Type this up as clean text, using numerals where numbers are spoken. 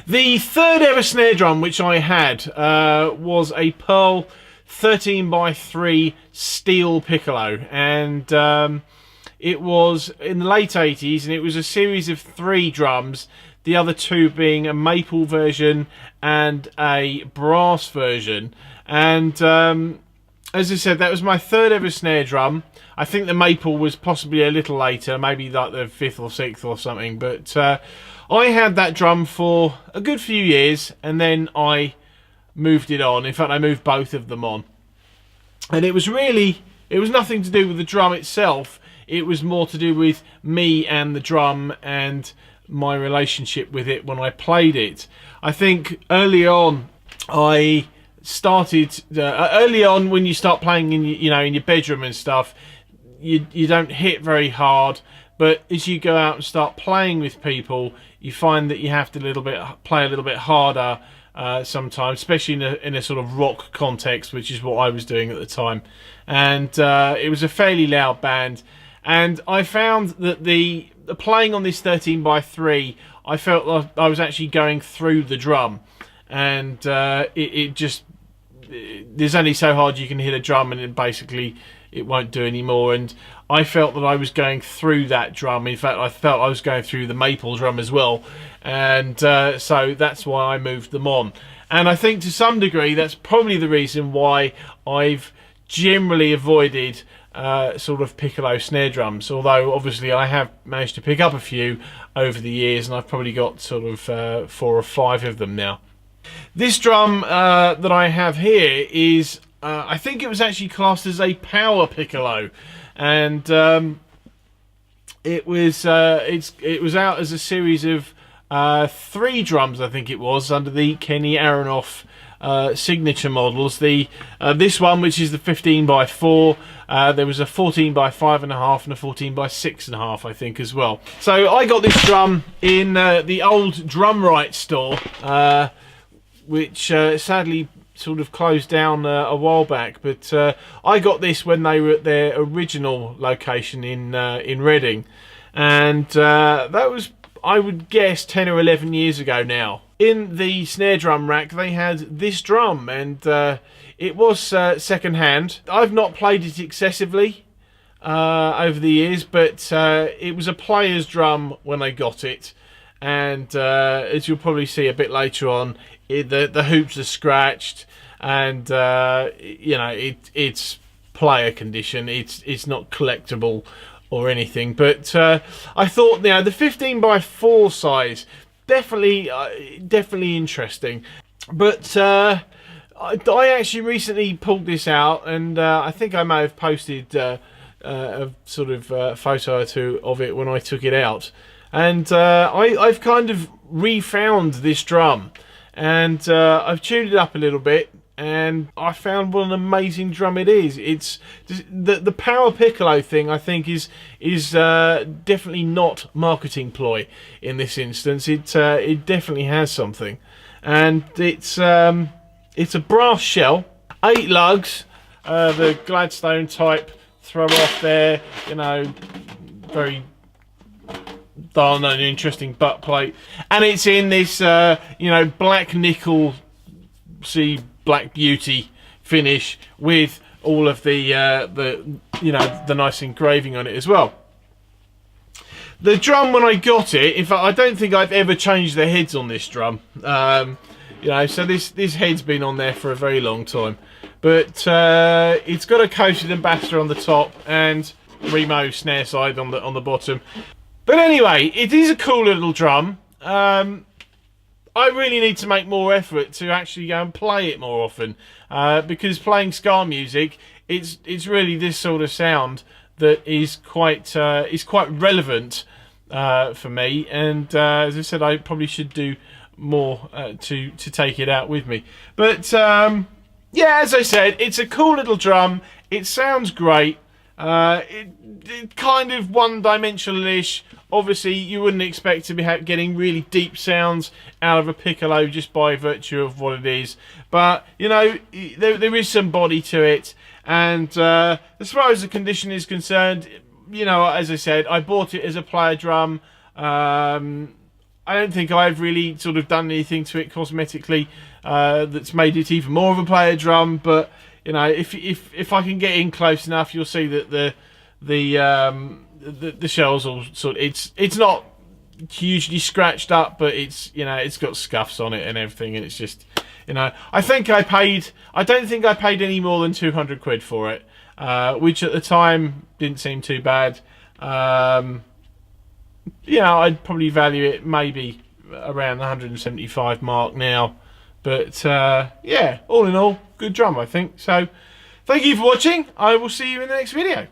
The third ever snare drum which I had was a Pearl 13x3 steel Piccolo, and it was in the late 80s, and it was a series of 3 drums, the other 2 being a maple version and a brass version. And as I said, that was my third ever snare drum. I think the maple was possibly a little later, maybe like the 5th or 6th or something, but I had that drum for a good few years, and then I moved it on. In fact, I moved both of them on. And it was nothing to do with the drum itself. It was more to do with me and the drum and my relationship with it when I played it. I think early on, I started early on when you start playing in in your bedroom and stuff, you don't hit very hard. But as you go out and start playing with people, you find that you have to play a little bit harder sometimes, especially in a sort of rock context, which is what I was doing at the time. And it was a fairly loud band. And I found that the playing on this 13x3, I felt like I was actually going through the drum. And there's only so hard you can hit a drum, and then basically it won't do anymore. And I felt that I was going through that drum. In fact, I felt I was going through the maple drum as well. And so that's why I moved them on. And I think to some degree that's probably the reason why I've generally avoided sort of Piccolo snare drums, although obviously I have managed to pick up a few over the years, and I've probably got sort of 4 or 5 of them now. This drum that I have here is I think it was actually classed as a power Piccolo, and it was out as a series of 3 drums, I think it was, under the Kenny Aronoff signature models. This one, which is the 15x4, there was a 14x5.5 and a 14x6.5, I think, as well. So I got this drum in the old Drumright store, which sadly sort of closed down a while back. But I got this when they were at their original location in Reading, and that was, I would guess, 10 or 11 years ago now. In the snare drum rack they had this drum, and it was second hand. I've not played it excessively over the years, but it was a player's drum when I got it, and as you'll probably see a bit later on, the hoops are scratched, and it's player condition. It's not collectible or anything, but I thought the 15x4 size definitely interesting. But I actually recently pulled this out, and I think I may have posted a sort of photo or 2 of it when I took it out, and I've kind of refound this drum, and I've tuned it up a little bit, and I found what an amazing drum it is. It's the power Piccolo thing, I think, is definitely not marketing ploy in this instance. It definitely has something, and it's a brass shell, 8 lugs, the Gladstone type throw off there, very dull and interesting butt plate, and it's in this black nickel, Black Beauty finish with all of the nice engraving on it as well. The drum, when I got it, in fact, I don't think I've ever changed the heads on this drum. So this head's been on there for a very long time, but it's got a coated ambassador on the top and Remo snare side on the bottom. But anyway, it is a cool little drum. I really need to make more effort to actually go and play it more often, because playing ska music, it's really this sort of sound that is quite relevant for me. And as I said, I probably should do more to take it out with me. But yeah, as I said, it's a cool little drum. It sounds great. It kind of one-dimensional-ish. Obviously, you wouldn't expect to be getting really deep sounds out of a piccolo just by virtue of what it is. But, there is some body to it. And as far as the condition is concerned, as I said, I bought it as a player drum. I I don't think I've really sort of done anything to it cosmetically that's made it even more of a player drum. But you know, if I can get in close enough, you'll see that the shells all sort of, it's not hugely scratched up, but it's, you know, it's got scuffs on it and everything, and it's just, you know, I don't think I paid any more than 200 quid for it, which at the time didn't seem too bad. You know, I'd probably value it maybe around the 175 mark now, but yeah, all in all, good drum, I think. So thank you for watching. I will see you in the next video.